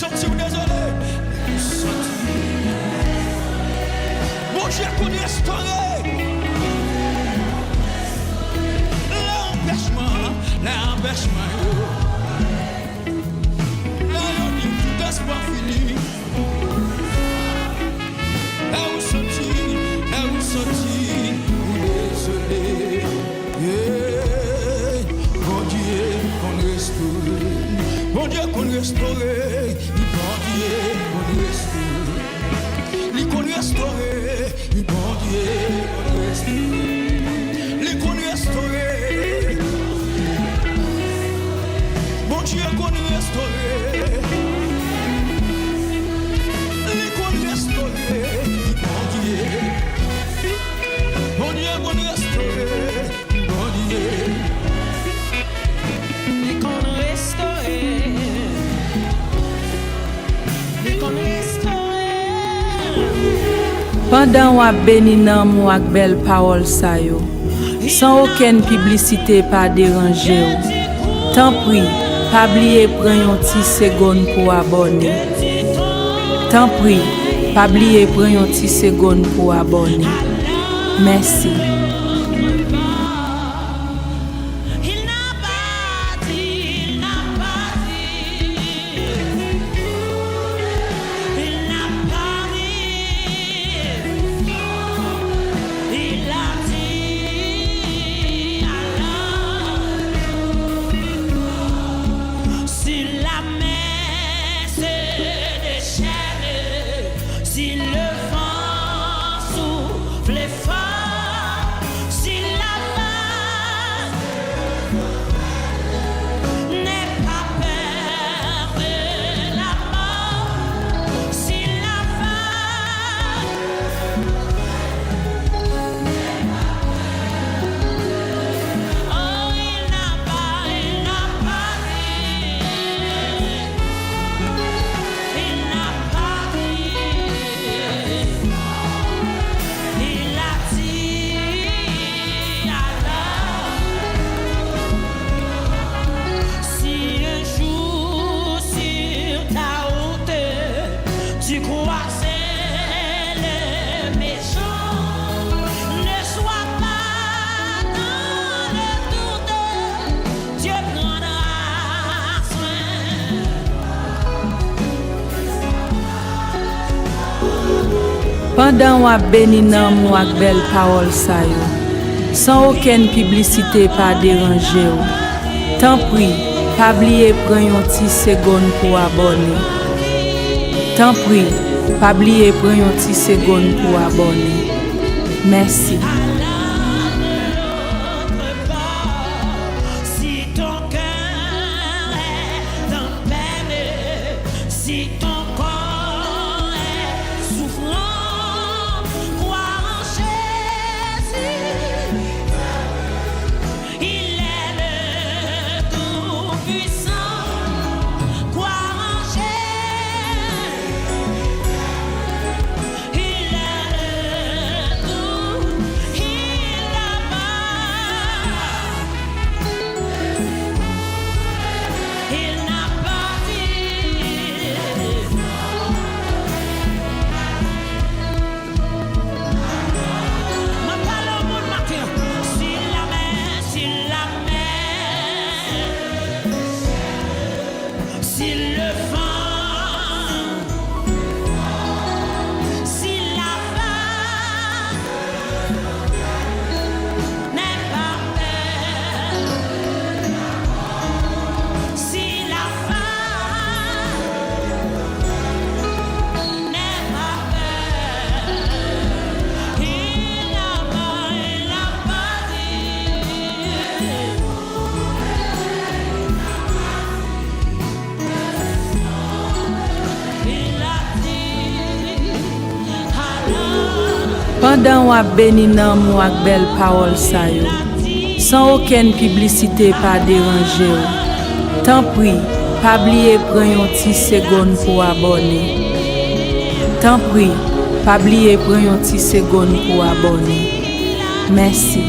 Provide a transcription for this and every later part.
senti ou désolé. Bon Dieu qu'on restaure. L'empêchement. Là on dit tout espoir fini. Là où sorti, ou désolé. Bon Dieu qu'on restaure. Bon Dieu qu'on restaure. Bon Dieu qu'on restaure. Lui qu'on restaure. Bon Dieu qu'on restaure. Lui qu'on restaure. Bon Dieu qu'on restaure. Lui qu'on restaure. Bon Dieu qu'on restaure. Bon Dieu. Lui qu'on restaure. Lui qu'on restaure. Pendant ou béni nan mou ak belle parole sa yo, sans aucune publicité pas déranger ou. Tant pis, pas oublier prendre un petit seconde pour abonner. Tant pis, pas oublier prendre un petit seconde pour abonner. Merci. Pendant ou béni nan mou ak belle parole sa yo, sans aucune publicité pas déranger ou. Tant pis, pas oublier prendre un petit seconde pour abonner. Tant pis, pas oublier prendre un petit seconde pour abonner. Merci. Pendant ou béni nan mou ak belle parole sa yo, sans aucune publicité pas déranger ou. Tant pis, pas oublier prendre un petit seconde pour abonner. Tant pis, pas oublier prendre un petit seconde pour abonner. Merci.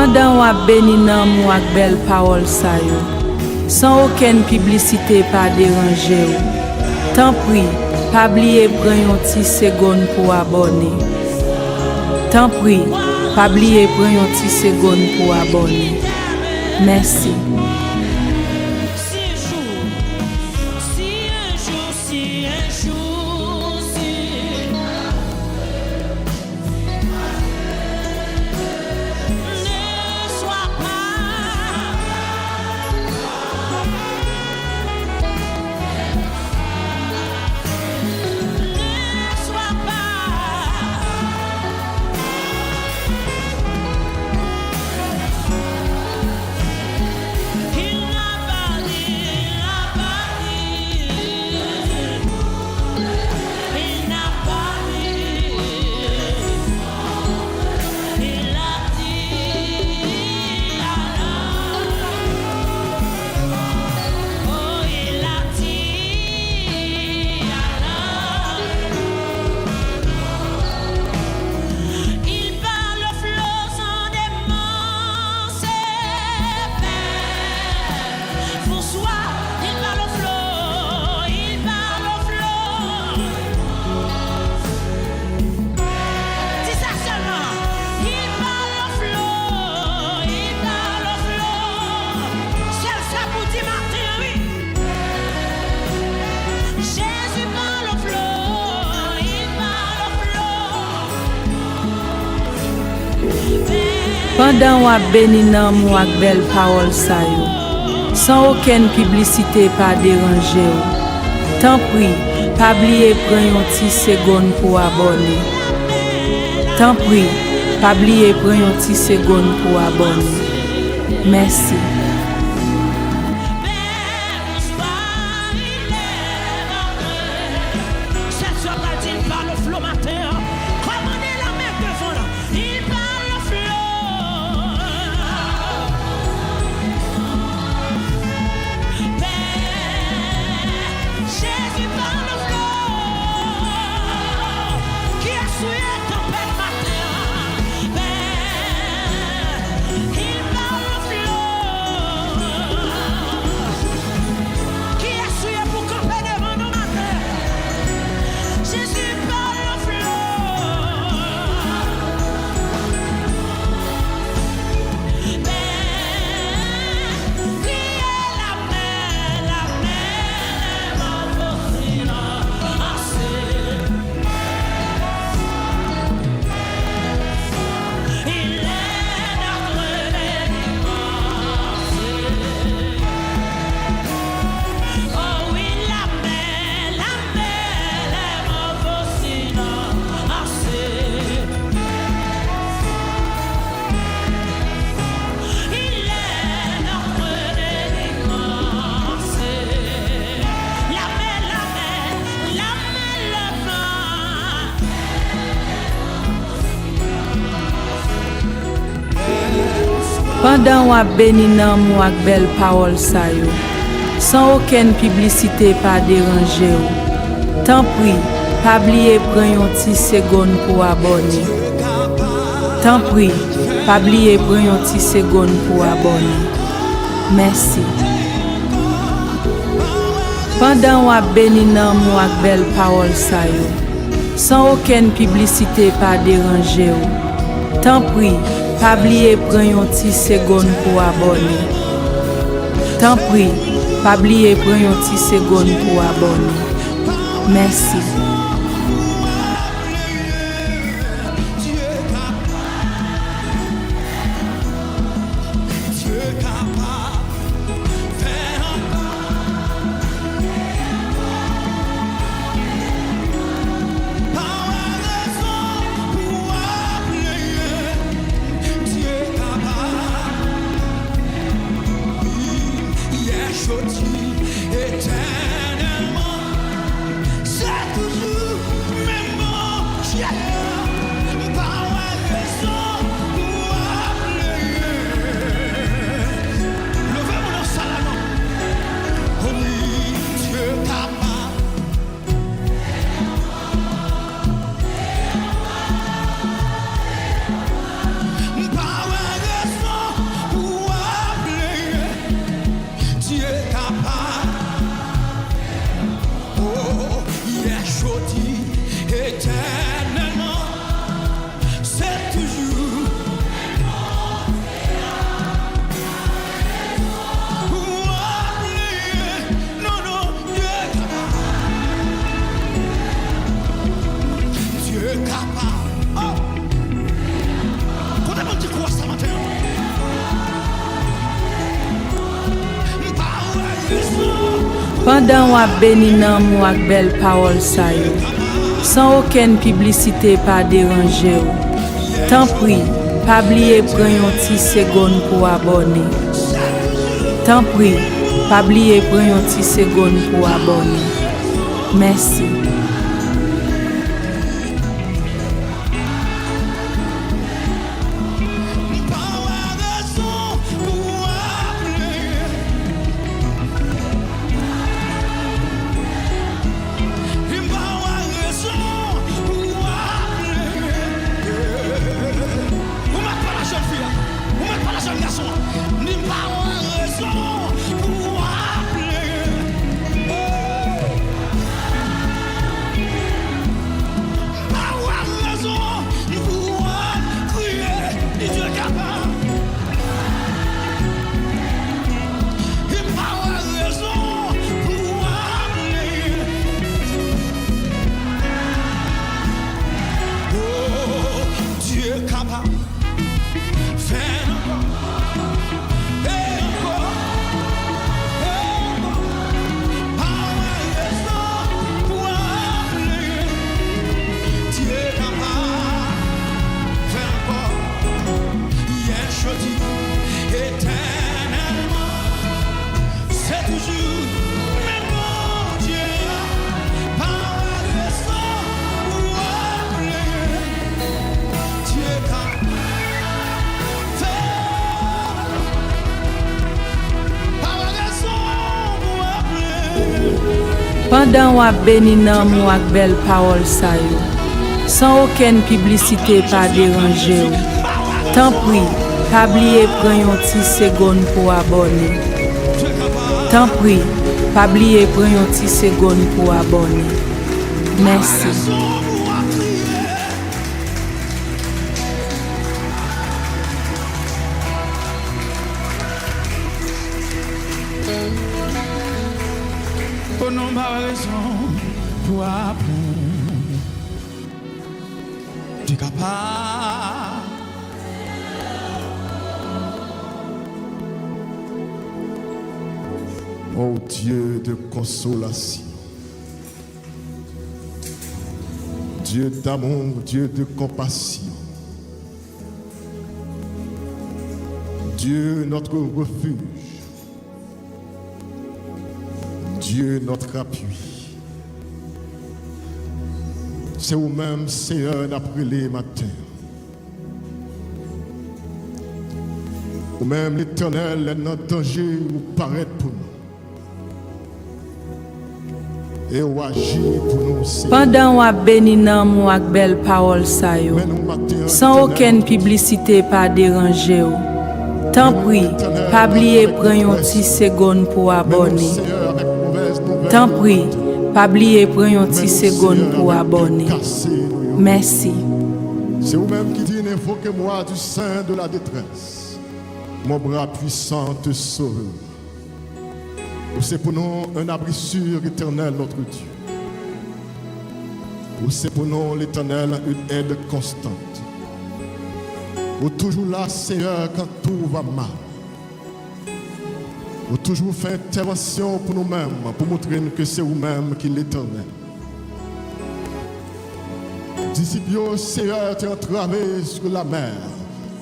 Pendant wap beni nan mou ak bel parol sa yo, sans aucune publicité pa déranger ou. Tant pri, pa bliye pran yon ti seconde pour abonner. Tant pri, pa bliye pran yon ti seconde pour abonner. Merci. Pendant wap beni nan mou ak bel parol sa yo, sans aucune publicité pa déranger ou. Tant pri, pa bliye pran yon ti seconde pour abonner. Tant pri, pa bliye pran yon ti seconde pour abonner. Merci. Pendant wap beni nan mou ak bel parol sa yo, sans aucune publicité pa déranger ou. Tant pri, pa bliye pran yon ti seconde pour abonner. Tant pri, pa bliye pran yon ti seconde pour abonner. Merci. Pendant wap beni nan mou ak bel parol sa yo, sans aucune publicité pa déranger ou. Tant pri, pa bliye pran yon ti seconde pour abonner. Tant pri, pa bliye pran yon ti seconde pour abonner. Merci. Pendant wap beni nan mou ak bel parol sa yo, sans aucune publicité pa déranger ou. Tant pri, pa bliye pran yon ti seconde pour abonner. Tant pri, pa bliye pran yon ti seconde pour abonner. Merci. Pendant wap beni nan mou ak bel parol sa yo, sans aucune publicité pa déranger ou. Tant pri, pa bliye pran yon ti seconde pour abonner. Tant pri, pa bliye pran yon ti seconde pour abonner. Merci. On n'a pas raison pour apprendre. Tu es capable. Oh Dieu de consolation, Dieu d'amour, Dieu de compassion, Dieu notre refuge, Dieu notre appui. C'est vous-même, Seigneur, d'après les matins. Vous-même, l'Éternel, est notre danger, vous paraît pour nous. Et vous agissez pour nous, Seigneur. Pendant wap beni nan mou ak bel parol sa yo, sans aucune publicité pa déranger ou. Tant pri, pa bliye pran yon ti seconde pour abonner. Tant pri, pa bliye pran yon ti seconde pour abonner. Merci. C'est vous-même qui dites, invoquez-moi du sein de la détresse. Mon bras puissant te sauve. C'est pour nous un abri sûr, éternel, notre Dieu. C'est pour nous, l'Éternel, une aide constante. Vous toujours là, Seigneur, quand tout va mal. Vous toujours fait intervention pour nous-mêmes, pour montrer que c'est vous-même qui l'Éternel. Disciples, Seigneur, tu es entravé sur la mer.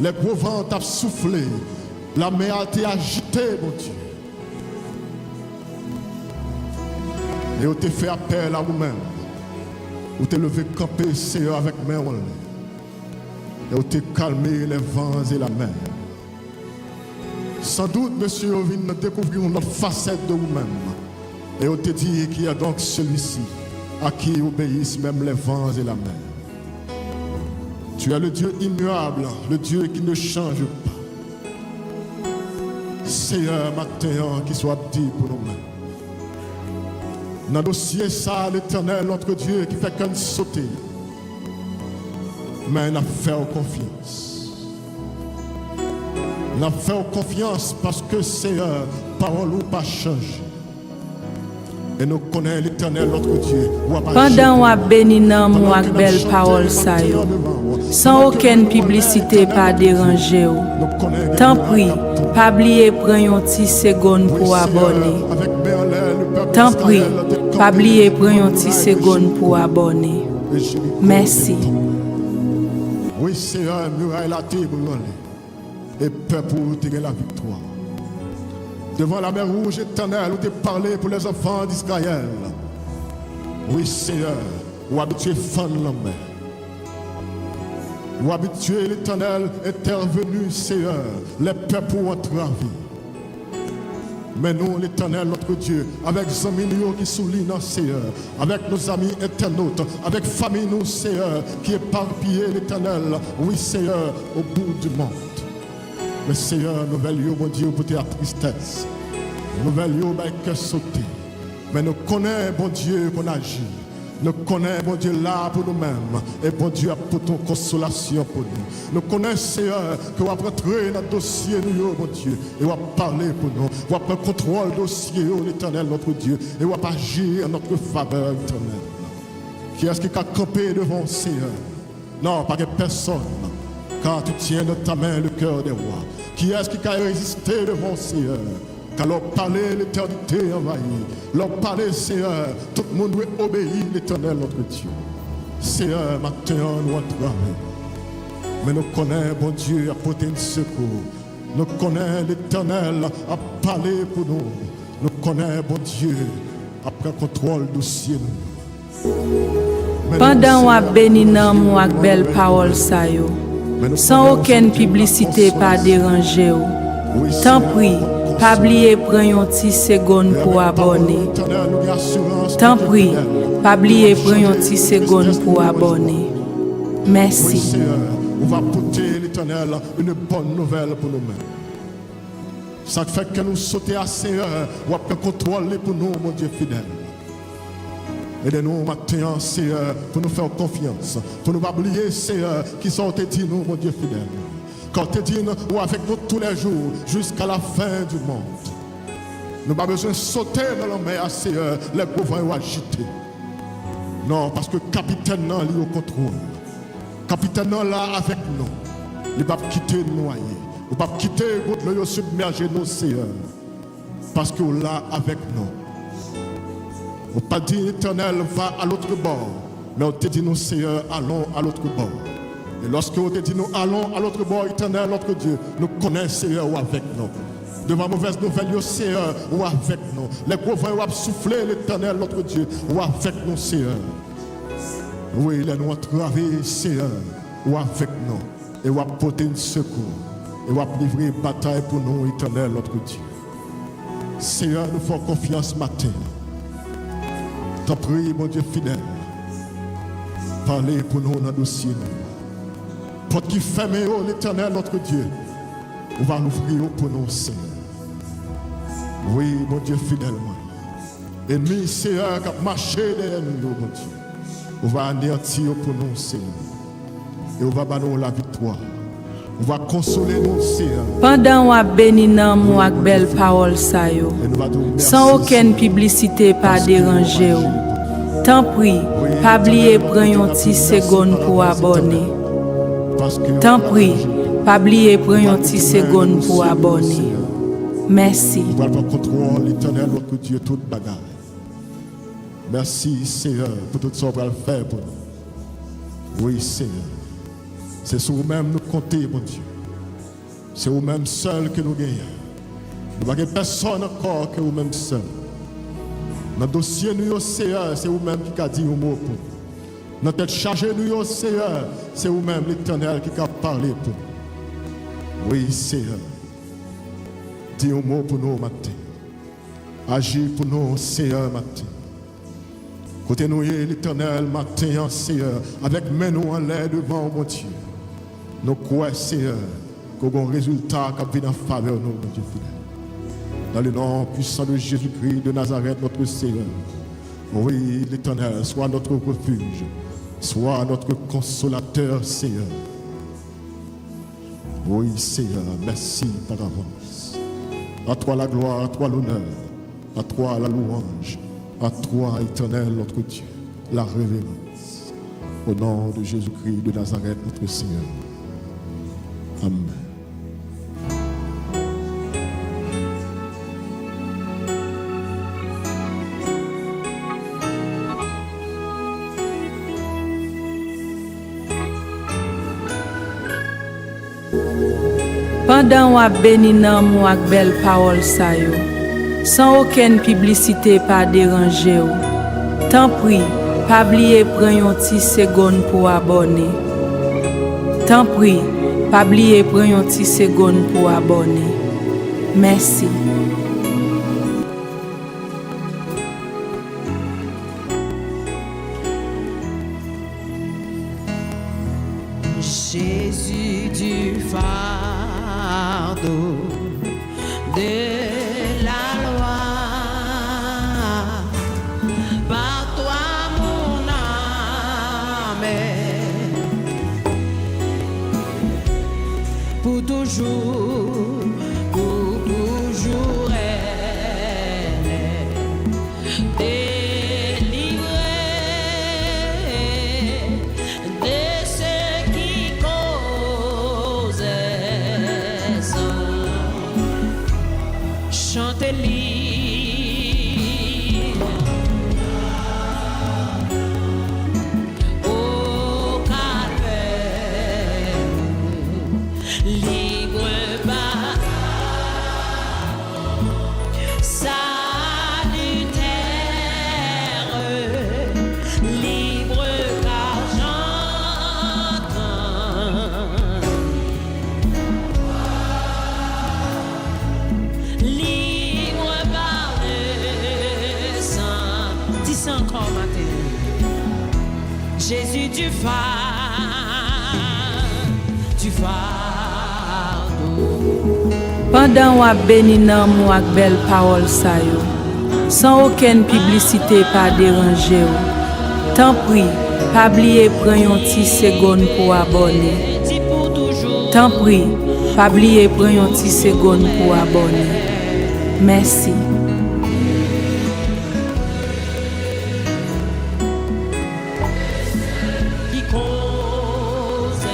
Les gros vents t'ont soufflé. La mer a été agitée, mon Dieu. Et vous t'avez fait appel à vous-même. Vous t'avez levé camper, Seigneur, avec main en l'air. Et vous t'avez calmé les vents et la mer. Sans doute, monsieur, vous venez de découvrir une autre facette de vous-même. Et vous t'avez dit qu'il y a donc celui-ci à qui obéissent même les vents et la mer. Tu es le Dieu immuable, le Dieu qui ne change pas. Seigneur, matin, qui soit dit pour nous-mêmes. Dans le dossier ça, l'Éternel, notre Dieu, qui fait qu'un sauter. Mais il a fait confiance. Il a fait confiance parce que c'est parole ou pas changé. Et nous connaissons l'Éternel, notre Dieu. Pendant wap beni nan mou ak bel parol sa yo, sans aucune publicité pa déranger ou. Tant pri, pa bliye pran yon ti seconde pour abonner. Tant pis, pas oublier prendre un petit seconde pour abonner. Merci. Oui, Seigneur, muraille la terre et peuple pour tirer la victoire. Devant la mer rouge éternelle où tu parlé pour les enfants d'Israël. Oui, Seigneur, où habitué fan la mer. Où habitué l'Éternel intervenu, Seigneur, les peuples ont entravé. Mais nous, l'Éternel, notre Dieu, avec les amis qui soulignent, Seigneur, avec nos amis internautes, avec famille, nous, Seigneur, qui éparpillent l'Éternel, oui, Seigneur, au bout du monde. Mais Seigneur, nous veillons, mon Dieu, pour ta tristesse. Nous veillons, avec cœur sauté. Mais nous connaissons, bon Dieu, qu'on agit. Nous connaissons, bon Dieu, là pour nous-mêmes. Et bon Dieu, pour ton consolation pour nous. Nous connaissons, Seigneur, que nous allons entrer dans le dossier, nous, bon Dieu. Et nous allons parler pour nous. Nous allons prendre contrôle du dossier, l'Éternel, notre Dieu. Et nous allons agir en notre faveur éternelle. Qui est-ce qui a campé devant le Seigneur? Non, pas que personne. Car tu tiens de ta main le cœur des rois. Qui est-ce qui a résisté devant le Seigneur? Car leur parler, l'éternité envahie. Leur parler, Seigneur, tout le monde doit obéir l'Éternel, notre Dieu. Seigneur, maintenant, nous entrons. Mais nous connaissons, bon Dieu, à porter un secours. Nous connaissons l'Éternel à parler pour nous. Nous connaissons, bon Dieu, à prendre contrôle du ciel. Pendant qu'on béni dans mon avec belle parole ça yo, sans aucune publicité pas déranger. Tant pis, pas oublier prendre un petit seconde pour abonner. Tant pis, pas oublier prendre un petit seconde pour abonner. Merci. Oui, Seigneur, on va porter l'Éternel une bonne nouvelle pour nous-mêmes. Ça fait que nous sautons à Seigneur, on va prendre contrôle pour nous, mon Dieu fidèle. Aidez-nous maintenant, Seigneur, pour nous faire confiance, pour nous pas oublier, Seigneur, qui sont dit nous, mon Dieu fidèle. Quand tu dis nous avec nous tous les jours, jusqu'à la fin du monde. Nous n'avons pas besoin de sauter dans la mer, Seigneur, les pauvres vont agiter. Non, parce que le capitaine là, il est au contrôle. Le capitaine là avec nous. Il ne va pas quitter nous noyer. Il ne va pas quitter nous submerger nous, Seigneur. Parce qu'il est là avec nous. On n'a pas dit l'Éternel va à l'autre bord. Mais on te dit nous, Seigneur, allons à l'autre bord. Et lorsque on te dit nous allons à l'autre bord, Éternel, notre Dieu, nous connaissons, Seigneur, ou avec nous. Devant mauvaise nouvelle, Seigneur, ou avec nous. Les gros vents ont soufflé, l'Éternel, notre Dieu, ou avec nous, Seigneur. Oui, il est nous entravé, Seigneur, ou avec nous. Et ou apporter un secours. Et ou livrer une bataille pour nous, Éternel, notre Dieu. Seigneur, nous faisons confiance matin. T'en prie, mon Dieu fidèle. Parlez pour nous dans le dossier. Porte qui ferme, l'Éternel, notre Dieu. On va l'ouvrir pour nous, Seigneur. Oui, mon Dieu fidèlement. Ennemi, Seigneur, qui a marché derrière nous, mon Dieu. On va anéantir pour nous, Seigneur. Et on va donner la victoire. On va consoler nous, Seigneur. Pendant qu'on béni dans mon avec belle parole ça yo, sans aucune publicité pas déranger. Tant pis, pas oublier prendre un petit seconde pour abonner. Tant pis, pas oublier prendre un petit seconde pour abonner. Merci. On va prendre contrôle, l'Éternel, notre Dieu, toute bagarre. Merci, Seigneur, pour tout ce qu'on va faire pour nous. Oui, Seigneur. C'est sur vous-même nous compter, mon Dieu. C'est vous-même seul que nous gagnons. Nous n'avons personne encore que vous-même seul. Dans le dossier, nous, Seigneur, c'est vous-même qui a dit un mot pour nous. Notre tête chargée, nous, Seigneur, c'est vous-même, l'Éternel, qui a parlé pour nous. Oui, Seigneur. Dis un mot pour nous matin. Agis pour nous, Seigneur, matin. Côté nous, l'Éternel, matin, Seigneur, avec main nous en l'air devant, mon Dieu. Nous croyons, Seigneur, qu'on a un résultat qui vient en faveur de nous, mon Dieu fidèle. Dans le nom puissant de Jésus-Christ de Nazareth, notre Seigneur. Oui, l'Éternel, soit notre refuge, soit notre consolateur, Seigneur. Oui, Seigneur, merci par avance. À toi la gloire, à toi l'honneur, à toi la louange, à toi, Éternel, notre Dieu, la révérence. Au nom de Jésus-Christ de Nazareth, notre Seigneur. Amen. Pendant wap béni nan mou ak bel parole sa yo, sans aucune publicité pas déranger ou. Tant pis, pas oublier prendre yon ti seconde pour abonner. Tant pis, pas oublier prendre yon ti seconde pour abonner. Merci. Jésus du fardeau de la loi, par toi mon âme est pour toujours elle est délivrée de ce qui causait sang. Chantez-lui au calvaire, libre par salutaire, libre car j'entends, libre par le sang. Dis ça encore matin. Jésus du fardeau. Pendant wap béni nan mou ak bel parole sa yo, sans aucune publicité pas déranger ou. Tant pis, pas oublier prendre yon ti seconde pour abonner. Dis pour toujours. Tant pis, pas oublier prendre yon ti seconde pour abonner. Merci. Qui causait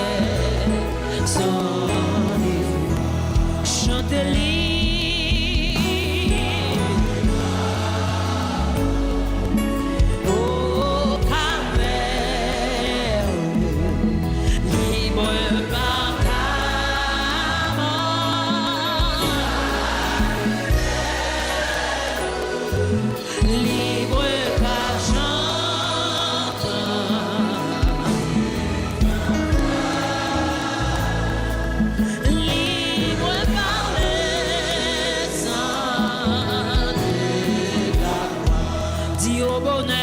son effet. Chantez-lui au calvaire, libre par ta mort, libre car j'entends, libre par le sang de ta croix. Dis au bonheur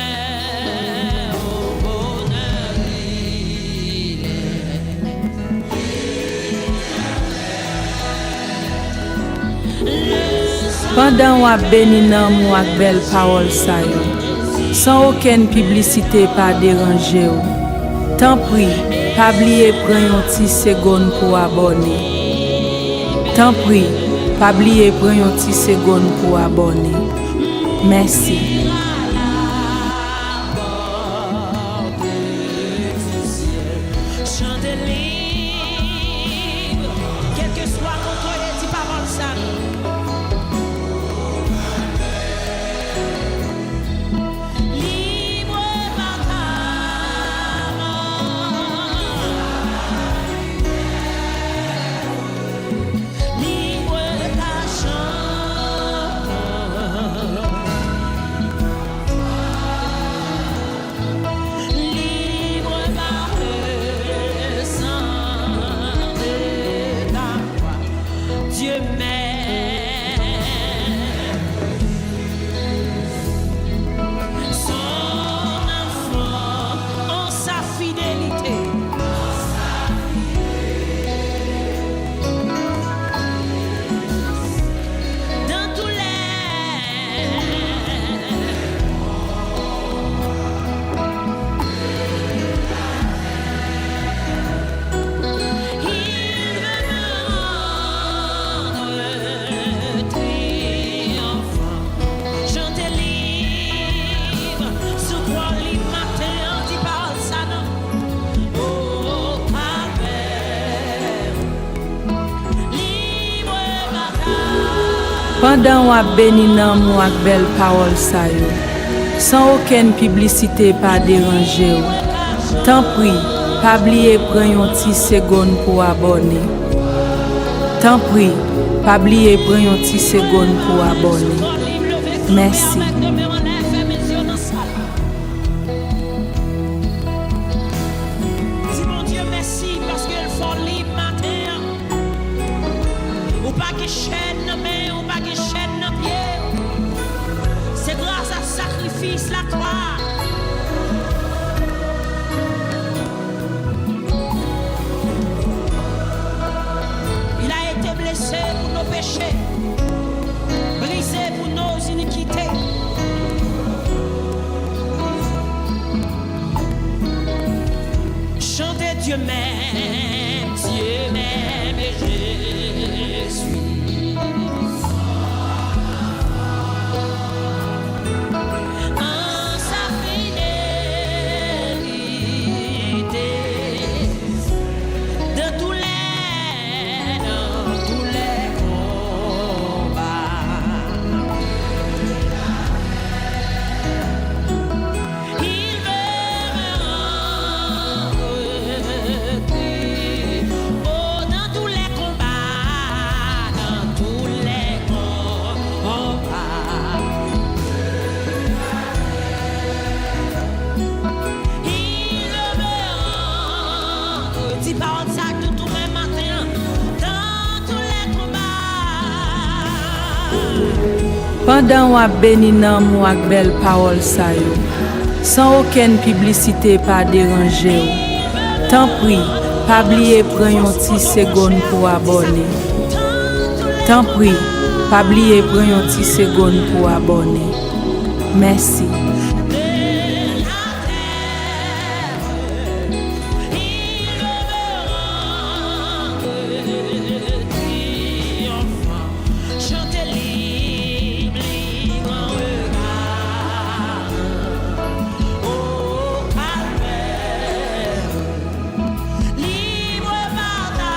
il est. Pendant wap béni nan mou ak bel parole sa yo, sans aucune publicité pas déranger ou. Tant pis, pas oublier prendre yon ti seconde pour abonner. Tant pis, pas oublier prendre yon ti seconde pour abonner. Merci. Chantez libre, quel que soit contre les dix paroles ça. Libre par ta mort, libre car j'entends, libre par le sang de ta croix. Dieu m'aime, son enfant en sa fidélité. Dans tous les il veut me rendre triomphant. Chantez libre, sous toi libre matin, dit parole ça non. Au calvaire, libre bataille. Pendant wap béni nan mou ak bel parole sa yo, sans aucune publicité pas déranger ou. Tant pis, pas oublier prendre yon ti seconde pour abonner. Tant pis, pas oublier prendre un petit seconde pour abonner. Merci. Dis mon Dieu merci parce qu'ils font libre matin. Ou pas que chaîne dans main, ou pas que chaîne dans pied. C'est grâce à ce sacrifice la croix. Il a été blessé pour nos péchés, brisé pour nos iniquités. Chantez Dieu m'aime, Dieu m'aime et je suis en sa fidélité dans tous les combats. Il veut me rendre oh, dans tous les combats, dans tous les combats. Il veut me rendre, dis parole ça tout même matin, dans tous les combats. Pendant ou béni nan mou ak belle parole sa yo, sans aucune publicité pas déranger ou. Tant pis, pas oublier prendre un petit seconde pour abonner. Tant pis, pas oublier prendre un petit seconde pour abonner. Merci. Chantez libre, libre en regard. Au calvaire, libre par ta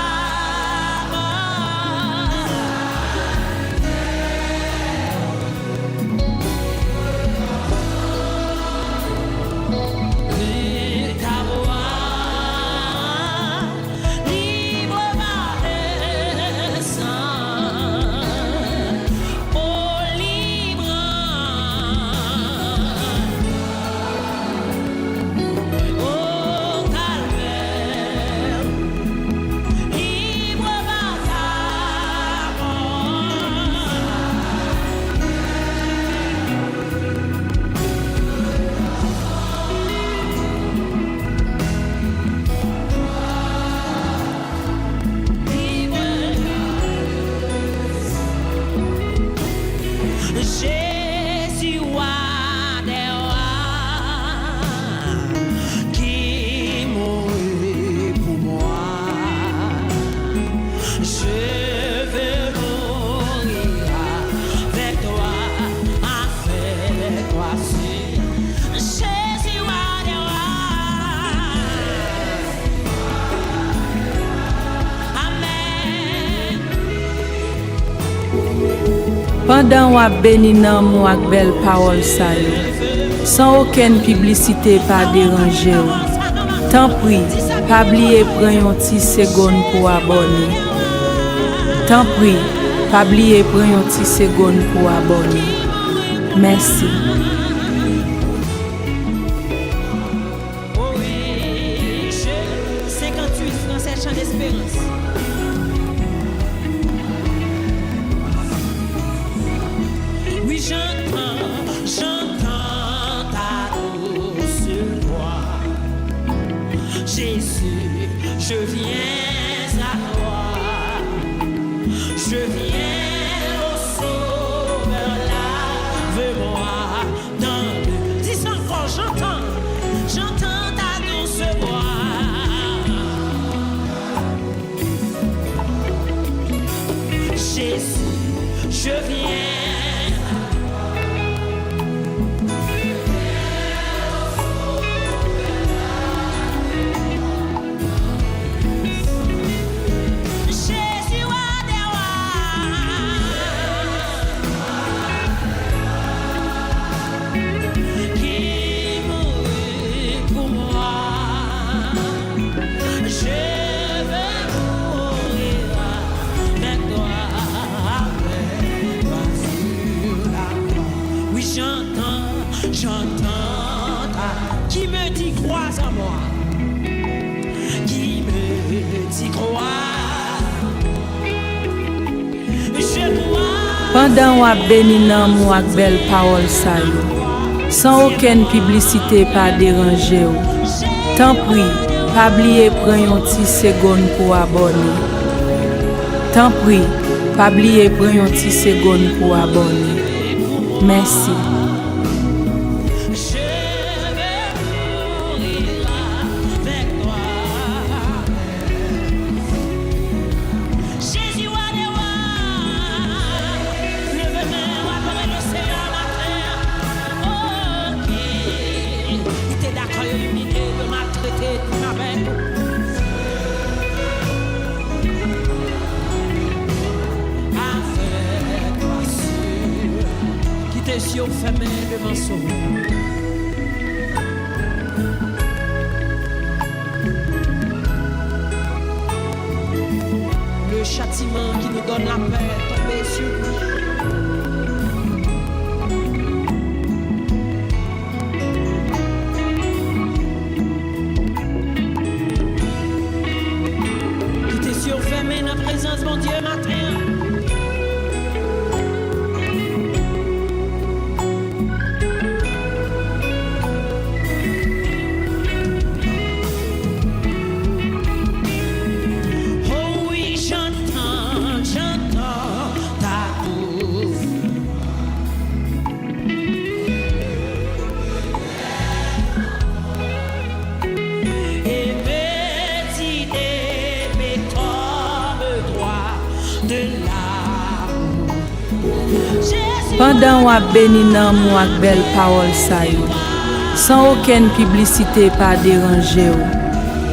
libre ta voix, libre par le sang. Oh, libre au calvaire, libre par ta Jésus, roi des rois, qui mourut pour moi. Je veux mourir avec toi, avec toi seul. Jésus, roi des rois. Amen. Pendant ou béni nan mou ak belle parole sa yo, sans aucune publicité pas déranger ou. Tant pis, pas oublier prendre un petit seconde pour abonner. Tant pis, pas oublier prendre un petit seconde pour abonner. Merci. Oh oui, 58 Français chant d'espérance. Oui, j'entends ta douce voix. Jésus, je viens à toi. Je viens au Sauveur, lave-moi j'entends qui me dit crois en moi, qui me dit crois, je crois. Pendant ou ap béni nan mou ak bel parole sa yo, sans aucune publicité pas déranger ou. Tant pis, pas oublier prendre yon ti seconde pour abonner. Tant pis, pas oublier prendre yon ti seconde pour abonner. Merci. Les yeux fermés devant son. Le châtiment qui nous donne la paix tombé sur lui. Qui tes yeux fermés dans la présence, mon Dieu, matin. Pendant ou ap béni nan mou ak bel parole sa yo, sans aucune publicité pas déranger ou.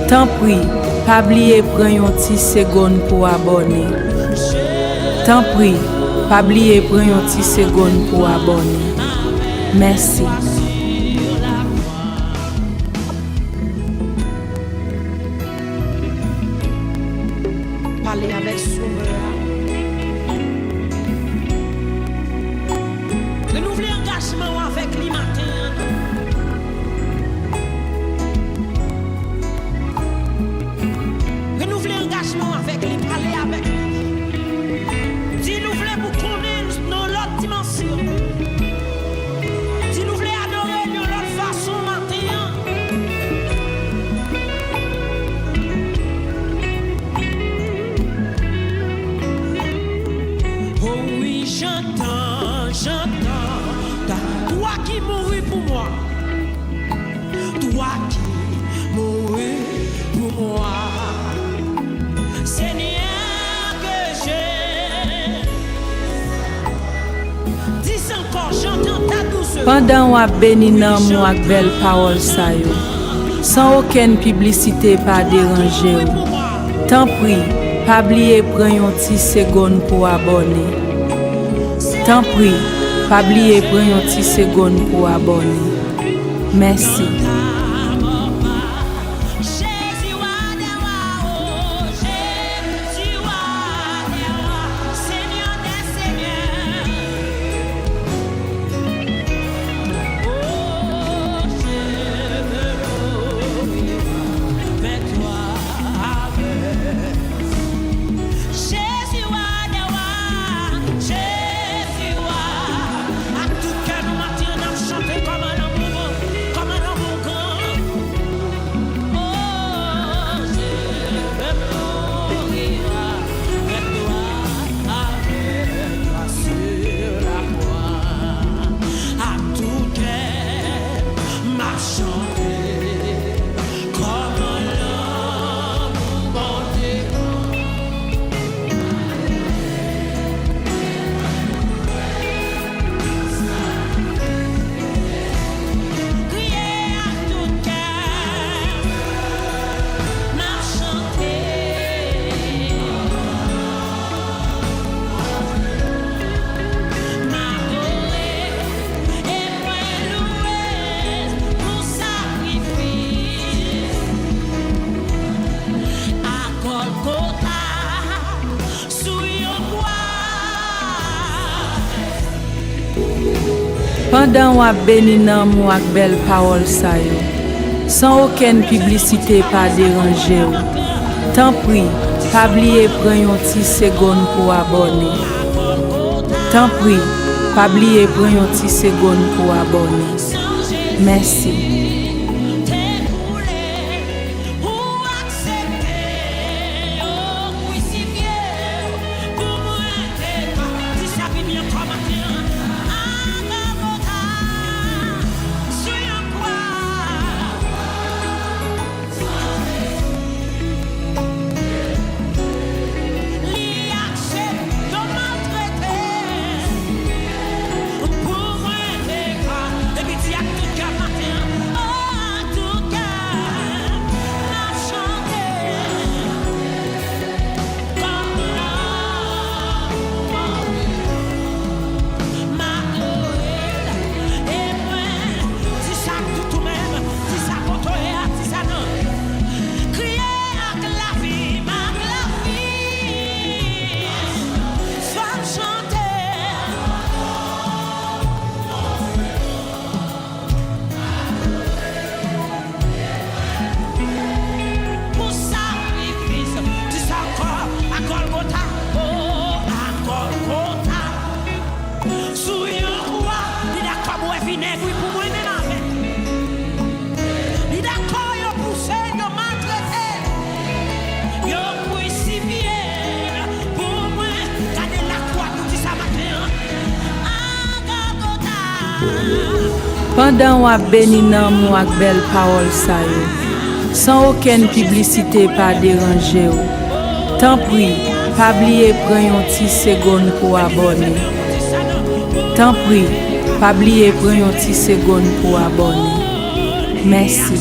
Tant pis, pas oublier prendre yon ti seconde pour abonner. Tant pis, pas oublier prendre yon ti seconde pour abonner. Merci. Parler avec Sauveur. Renouveler engagement avec lui matin. Renouveler engagement avec lui, parler avec lui. Si nous voulons pour connaître dans l'autre dimension. Si nous voulons adorer de l'autre façon matin. Oh oui, j'entends, toi qui mourus pour moi, toi qui mourus pour moi, Seigneur que j'ai, dis encore, j'entends ta douceur. Pendant ou ap béni nan mou ak bel parole sa yo, sans aucune publicité pas déranger ou. Tant pis, pas oublier prendre yon ti seconde pour abonner. Tant pis, pas oublier prendre yon ti seconde pour abonner. Merci. Comme un amour, comme un amour grand. Pendant ou béni nan mou ak belle parole sa yo, sans aucune publicité pas déranger ou. Tant pis, pas oublier prendre yon ti seconde pour abonner. Tant pis, pas oublier prendre yon ti seconde pour abonner. Merci. Pendant ou béni nan mou ak belle parole sa yo, sans aucune publicité pas déranger ou. Tant pis, pas oublier prendre yon ti seconde pour abonner. Tant pis, pas oublier prendre yon ti seconde pour abonner. Merci.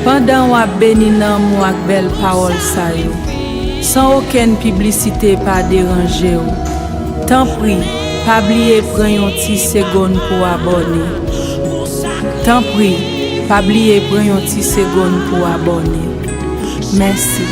Pendant ou béni nan mou ak belle parole sa yo, sans aucune publicité pas déranger ou. Tant pis, pas oublier prendre yon ti seconde pour abonner. Tant pis, pas oublier prendre yon ti seconde pour abonner. Merci.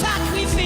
Sacrifice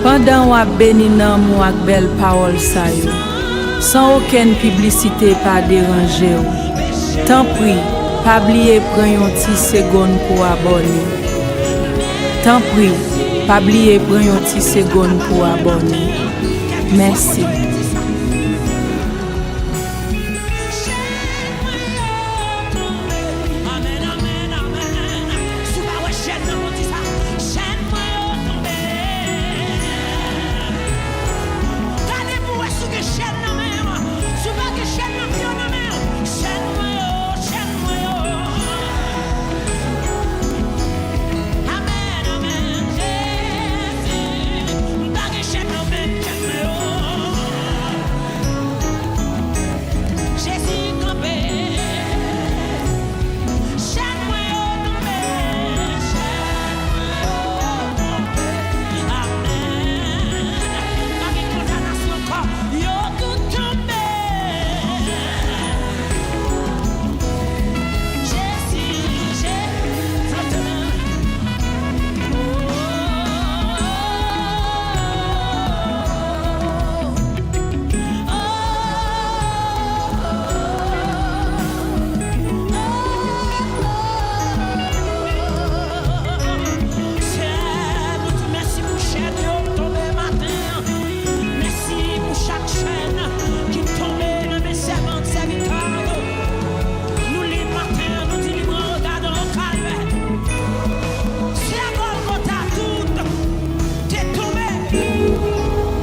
Pendant wap béni nan mou ak bel parole sa yo, sans aucune publicité pas déranger ou. Tant pis, pas oublier prendre yon ti seconde pour abonner. Tant pis, pas oublier prendre yon ti seconde pour abonner. Merci.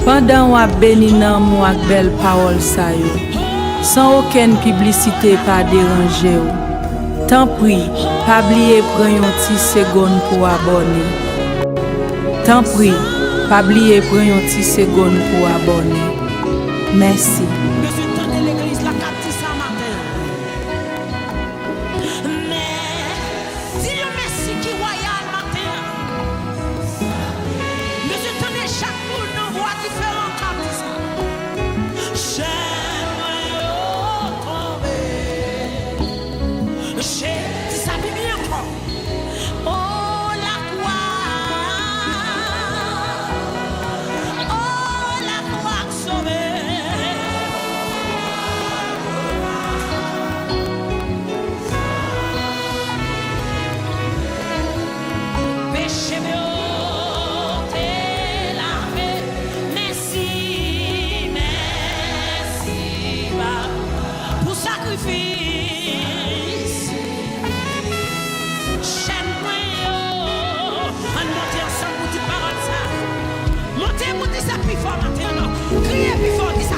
Pendant wap béni nan mou ak bel parole sa yo, sans aucune publicité pas déranger ou. Tant pis, pas oublier prendre yon ti seconde pour abonner. Tant pis, pas oublier prendre yon ti seconde pour abonner. Merci.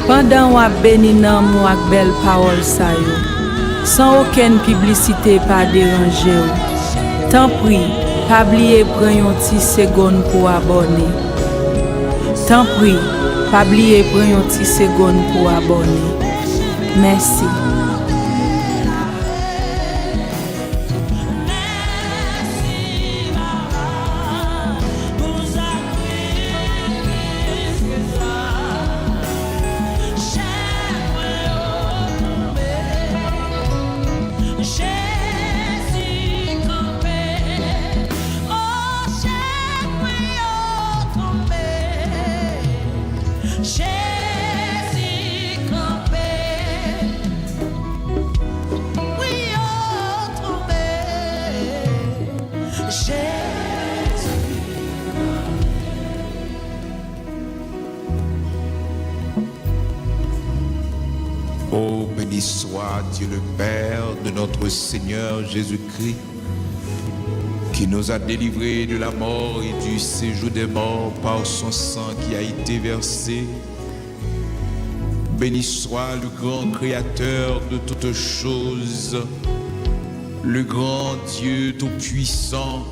Pendant wap béni nan mou ak bel parole sa yo, sans aucune publicité pas déranger ou. Tant pis, pas oublier prendre yon ti seconde pour abonner. Tant pis, pas oublier prendre yon ti seconde pour abonner. Merci. Oh, béni soit Dieu le Père de notre Seigneur Jésus-Christ, qui nous a délivrés de la mort et du séjour des morts par son sang qui a été versé. Béni soit le grand Créateur de toutes choses, le grand Dieu tout-puissant.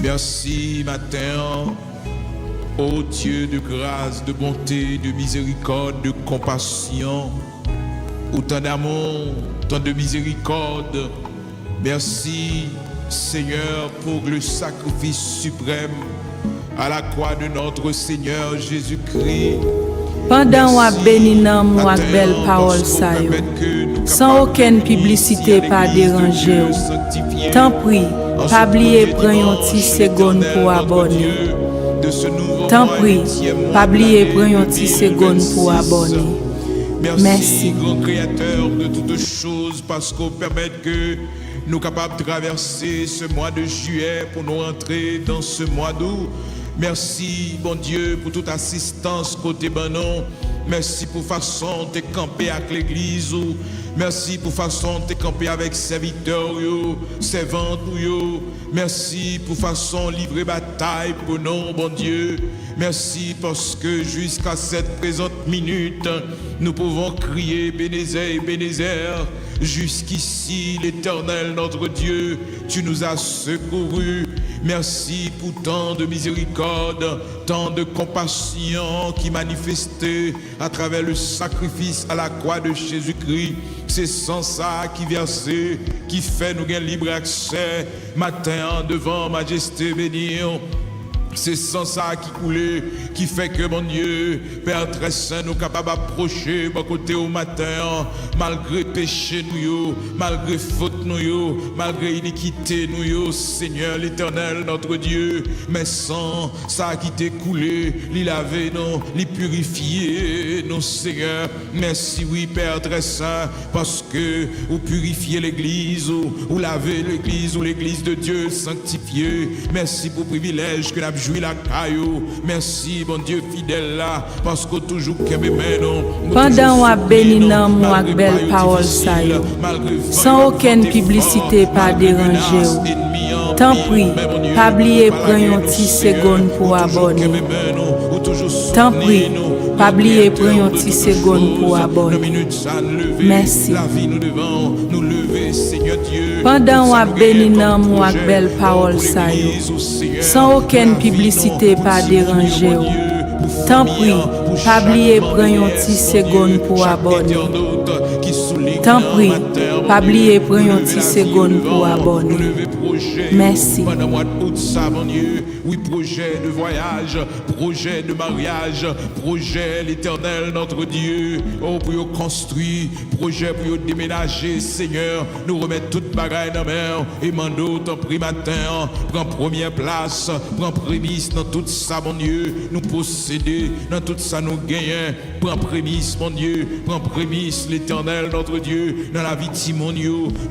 Merci matin, ô Dieu de grâce, de bonté, de miséricorde, de compassion, autant d'amour, tant de miséricorde. Merci Seigneur pour le sacrifice suprême à la croix de notre Seigneur Jésus-Christ. Pendant wap béni nan mou ak bel parole sa yo, sans aucune publicité pas déranger ou. Tant pis, pas oublier prendre yon ti seconde pour abonner. de ce nouveau T'en mois, prie, 8e mois pas de oublier l'année prendre une petite seconde pour 2026. abonner. Merci, Merci. grand créateur de toutes choses, parce qu'on permet que nous capables de traverser ce mois de juillet pour nous entrer dans ce mois d'août. Merci, bon Dieu, pour toute assistance côté Banon. Merci pour façon de camper avec l'église. Merci pour façon de camper avec serviteurs, servantes. Merci pour façon livrer bataille pour nous, bon Dieu. Merci parce que jusqu'à cette présente minute, nous pouvons crier Ebenezer, Ebenezer. Jusqu'ici, l'Éternel, notre Dieu, tu nous as secourus. Merci pour tant de miséricorde, tant de compassion qui manifestait à travers le sacrifice à la croix de Jésus-Christ. C'est sans ça qui versait, qui fait nous gagner libre accès matin devant majesté bénie. C'est sans ça qui coulait, qui fait que, mon Dieu, Père très saint, nous capables d'approcher, bon côté au matin, malgré péché nous, malgré faute nous, malgré iniquité nous, Seigneur l'Éternel, notre Dieu, mais sans ça qui t'est coulé, l'y laver, non, l'y purifier, non, Seigneur. Merci, oui, Père très saint, parce que vous purifiez l'église, ou lavez l'église, ou l'église de Dieu sanctifiée. Merci pour le privilège que nous avons joué la caillou. Merci, bon Dieu fidèle là, parce que toujours que mes mains, Pendant ou béni nan mou ak belle parole sa yo, sans aucune publicité pas déranger ou. Tant pis, pas oublier prendre une petite seconde pour abonner. Tant pis, pas oublier prendre une petite seconde pour abonner. Merci. Pendant ou béni nan mou ak belle parole sa yo, sans aucune publicité pas déranger ou. Tant pis, pas oublier prendre une petite seconde pour abonner. Tant pis, pas oublier prendre une petite seconde pour abonner. Merci. Pendant le mois d'août, ça, mon Dieu, oui, projet de voyage, projet de mariage, projet l'Éternel, notre Dieu, oh, pour construire, projet pour déménager, Seigneur, nous remettre toute bagaille dans la main, et mando, ton prix matin, prends première place, prends prémisse dans tout ça, mon Dieu, nous posséder, dans tout ça, nous gagner, prends prémisse, mon Dieu, prends prémisse, l'Éternel, notre Dieu, dans la vie de Simon,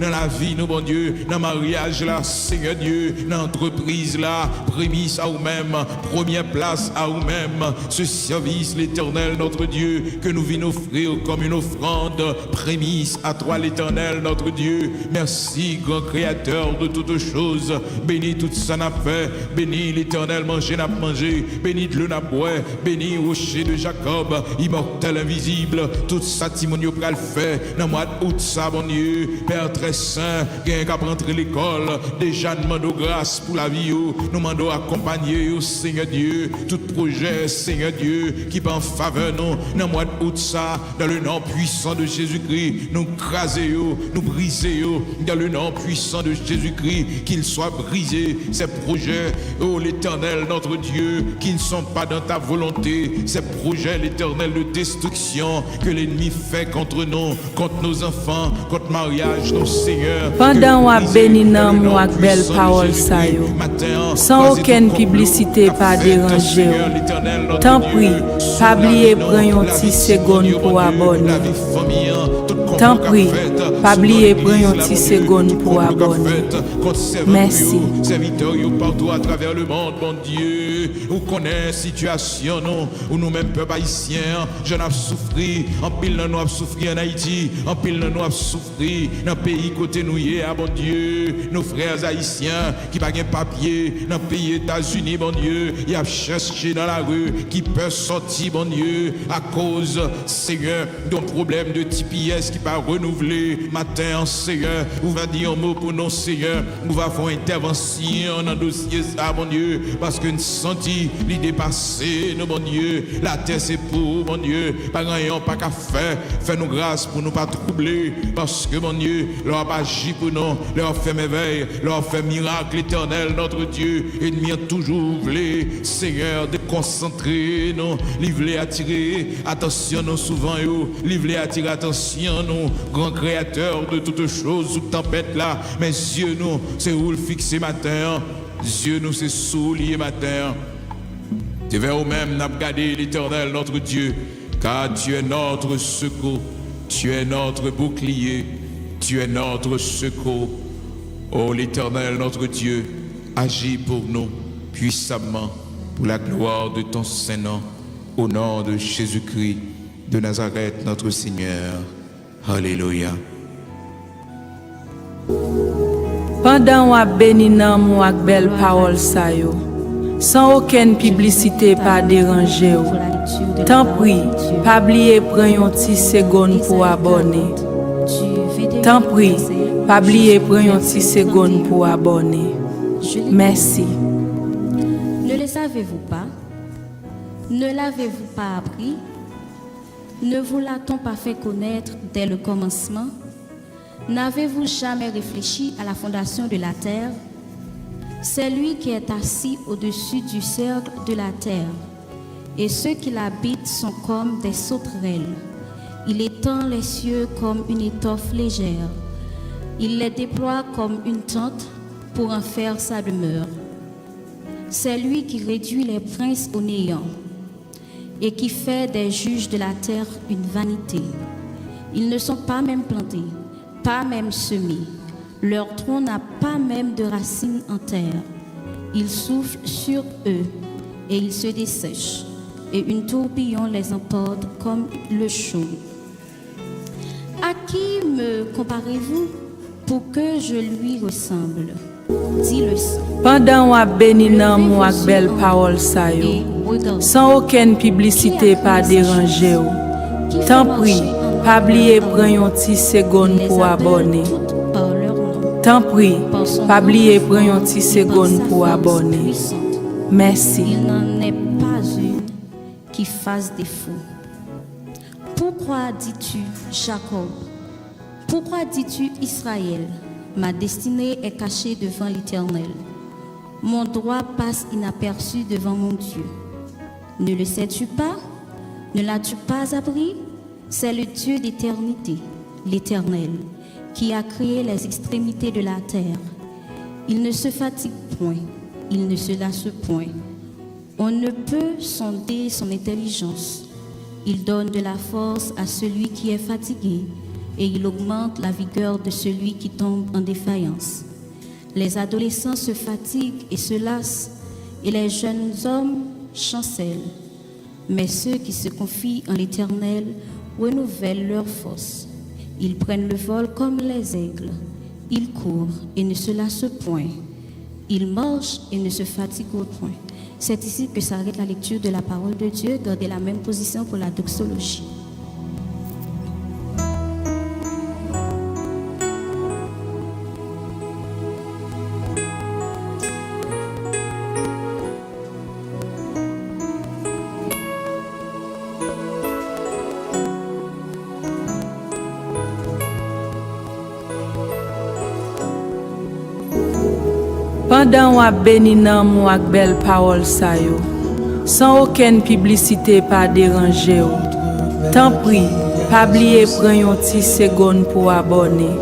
dans la vie, nous, mon Dieu, dans le mariage, là, Seigneur Dieu, dans l'entreprise là, prémisse à vous-même, première place à vous-même, ce service, l'Éternel, notre Dieu, que nous venons offrir comme une offrande, prémisse à toi, l'Éternel, notre Dieu. Merci, grand créateur de toutes choses. Bénis tout ça n'a fait, bénis l'Éternel, manger n'a mangé, bénis de l'eau n'a boire, bénis rocher de Jacob, immortel, invisible, tout ça, Timonio pral fait, dans le mois d'août, ça, mon Dieu, Père très saint, qui a rentrer l'école, déjà nous demandons grâce pour la vie, nous demandons accompagner, Seigneur Dieu, tout projet, Seigneur Dieu, qui va en faveur, nous, dans le mois d'août, ça, dans le nom puissant de Jésus-Christ, nous craser, nous briser, dans le nom puissant de Jésus-Christ, qu'ils soient brisés, ces projets, oh l'Éternel, notre Dieu, qui ne sont pas dans ta volonté, ces projets, l'Éternel, de destruction que l'ennemi fait contre nous, contre nos enfants, contre mariage, nos Seigneur. Pendant ou béni nan mou ak belle parole sa yo, sans aucune publicité pas déranger ou. Tant pis, pas oublier prendre une petite seconde pour abonner. Tant pis, pas oublier prendre une petite seconde pour abonner. Merci. Serviteurs partout à travers le monde, mon Dieu, où connaît situation, non, où nous-mêmes, peuple haïtien, je n'ai souffert, en pile nous avons souffert en Haïti, en pile nous avons souffert dans le pays côté nous, bon Dieu, nos frères haïtiens qui n'ont pas de papier, dans le pays États-Unis, bon Dieu, ils ont cherché dans la rue, qui peuvent sortir, bon Dieu, à cause, Seigneur, d'un problème de TPS qui pas renouvelé, matin, Seigneur, on va dire un mot pour nous, Seigneur, on va faire une intervention dans le dossier, ça, mon Dieu, parce que nous senti l'idée passée, nous, mon Dieu, la terre c'est pour, mon Dieu, pas rien, pas qu'à faire, fais-nous grâce pour nous pas troubler, parce que, mon Dieu, leur pas agit pour nous, leur fait merveille, leur fait miracle éternel, notre Dieu, ennemi a toujours voulu, Seigneur, de concentrer, nous, livrer, attirer, attention, nous, souvent, livrer, attirer, attention, nous, grand créateur de toutes choses, sous tempête là, mais yeux, nous, c'est où le fixer matin, yeux, nous, c'est soulier matin. C'est vers nous-mêmes n'a gardé l'Éternel notre Dieu, car tu es notre secours, tu es notre bouclier, tu es notre secours. Ô l'Éternel notre Dieu, agis pour nous puissamment pour la gloire de ton Saint-Nom, au nom de Jésus-Christ de Nazareth notre Seigneur. Alléluia. Pendant wap béni nan mou ak belle parole sa yo, sans aucune publicité pas déranger ou. Tant pis, pas oublier prendre yon ti seconde pour abonner. Tant pis, pas oublier prendre yon ti seconde pour abonner. Merci. Ne le savez-vous pas? Ne l'avez-vous pas appris? Ne vous l'a-t-on pas fait connaître dès le commencement? N'avez-vous jamais réfléchi à la fondation de la terre? C'est lui qui est assis au-dessus du cercle de la terre, et ceux qui l'habitent sont comme des sauterelles. Il étend les cieux comme une étoffe légère. Il les déploie comme une tente pour en faire sa demeure. C'est lui qui réduit les princes au néant et qui fait des juges de la terre une vanité. Ils ne sont pas même plantés, pas même semés. Leur tronc n'a pas même de racines en terre. Il souffle sur eux et ils se dessèchent, et une tourbillon les emporte comme le chaume. À qui me comparez-vous pour que je lui ressemble? Dit le sang. Pendant wap béni nan mou ak belle parole sa yo, sans aucune publicité pas déranger ou. Tant pis, pas oublier prendre yon ti seconde pour abonner. Tant pis, pas oublier prendre yon ti seconde pour abonner. Merci. Il n'en est pas une qui fasse défaut. Pourquoi dis-tu Jacob? Pourquoi dis-tu Israël? Ma destinée est cachée devant l'Éternel. Mon droit passe inaperçu devant mon Dieu. Ne le sais-tu pas? Ne l'as-tu pas appris? C'est le Dieu d'éternité, l'Éternel, qui a créé les extrémités de la terre. Il ne se fatigue point, il ne se lasse point. On ne peut sonder son intelligence. Il donne de la force à celui qui est fatigué et il augmente la vigueur de celui qui tombe en défaillance. Les adolescents se fatiguent et se lassent et les jeunes hommes chancellent. Mais ceux qui se confient en l'Éternel renouvellent leur force. Ils prennent le vol comme les aigles. Ils courent et ne se lassent point. Ils marchent et ne se fatiguent point. C'est ici que s'arrête la lecture de la parole de Dieu. Gardez la même position pour la doxologie. Pendant wap béni nan mou ak belle parole sa yo, sans aucune publicité pas déranger ou. Tant pis, pas oublier prendre yon ti seconde pour abonner.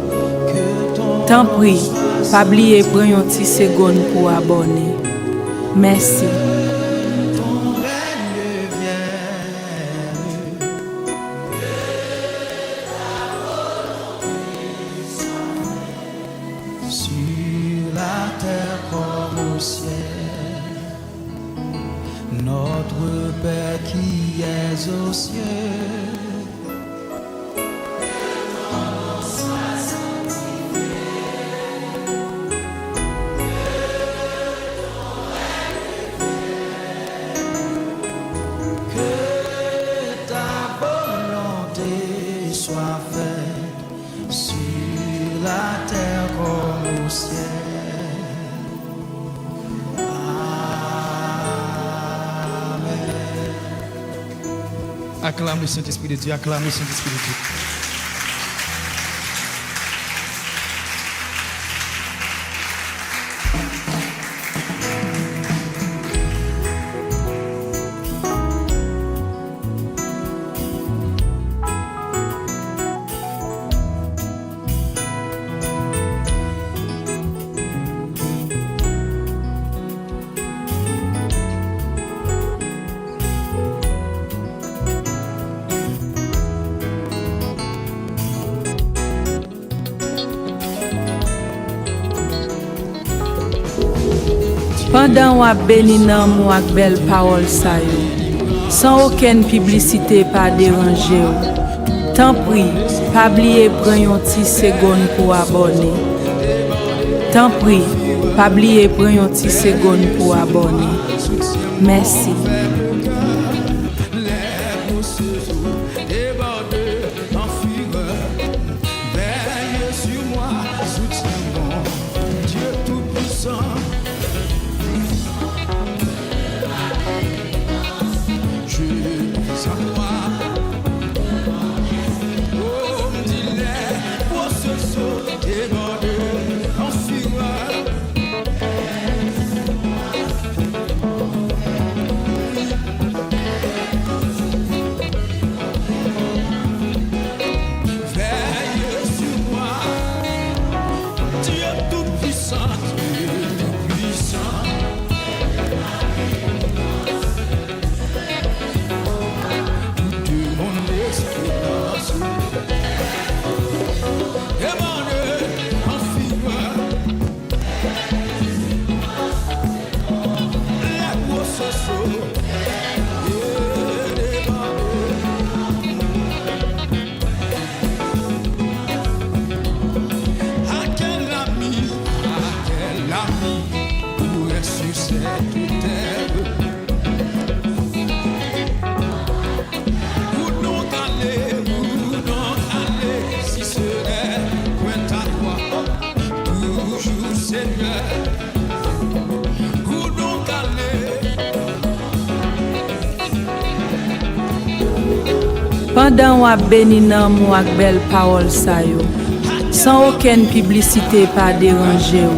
Tant pis, pas oublier prendre yon ti seconde pour abonner. Merci. Sur la terre comme au ciel, notre Père qui es aux cieux. Que ta volonté soit faite sur la terre comme au ciel. Acclame le Saint-Esprit de Dieu, acclame le Saint-Esprit de Dieu. Pendant wap béni nan mou ak bel parole sa yo, sans aucune publicité pas déranger yo. Tant pis, pas oublier prendre yon ti seconde pour abonner. Tant pis, pas oublier prendre yon ti seconde pour abonner. Merci. Pendant wap béni nan mou ak bel parole sa yo, sans aucune publicité pas déranger yo.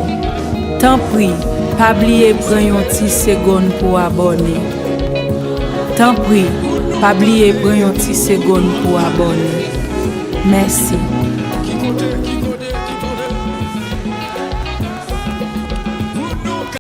Tant pis, pas oublier prendre yon ti seconde pour abonner. Tant pis, pas oublier prendre yon ti seconde pour abonner. Merci.